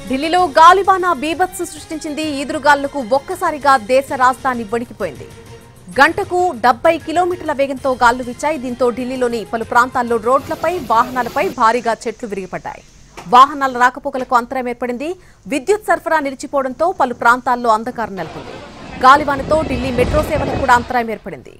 ఢిల్లీలో గాలివాన బీభత్సం సృష్టించింది. ఈదురుగాలులకు ఒక్కసారిగా దేశ రాజధాని వణికిపోయింది. గంటకు 70 కిలోమీటర్ల వేగంతో గాలులు వీచాయి. దీంతో ఢిల్లీలోని పలు ప్రాంతాల్లో రోడ్లపై, వాహనాలపై భారీగా చెట్లు విరిగిపడ్డాయి. వాహనాల రాకపోకలకు అంతరాయం ఏర్పడింది. విద్యుత్ సరఫరా నిలిచిపోవడంతో పలు ప్రాంతాల్లో అంధకారం నెలకొంది. గాలివానతో ఢిల్లీ మెట్రో సేవలకు కూడా అంతరాయం ఏర్పడింది.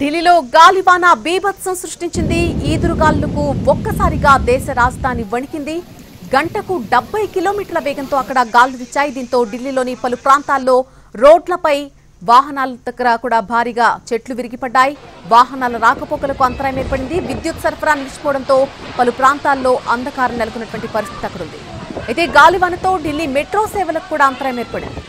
ఢిల్లీలో గాలివాన బీభత్సం సృష్టించింది. ఈదురుగాలులకు ఒక్కసారిగా దేశ రాజధాని వణికింది. గంటకు 70 కిలోమీటర్ల వేగంతో అక్కడ గాలులు వీచాయి. దీంతో ఢిల్లీలోని పలు ప్రాంతాల్లో రోడ్లపై, వాహనాల దగ్గర కూడా భారీగా చెట్లు విరిగిపడ్డాయి. వాహనాల రాకపోకలకు అంతరాయం ఏర్పడింది. విద్యుత్ సరఫరా నిలిచిపోవడంతో పలు ప్రాంతాల్లో అంధకారం నెలకొన్నటువంటి పరిస్థితి అక్కడ ఉంది. అయితే గాలివానతో ఢిల్లీ మెట్రో సేవలకు కూడా అంతరాయం ఏర్పడింది.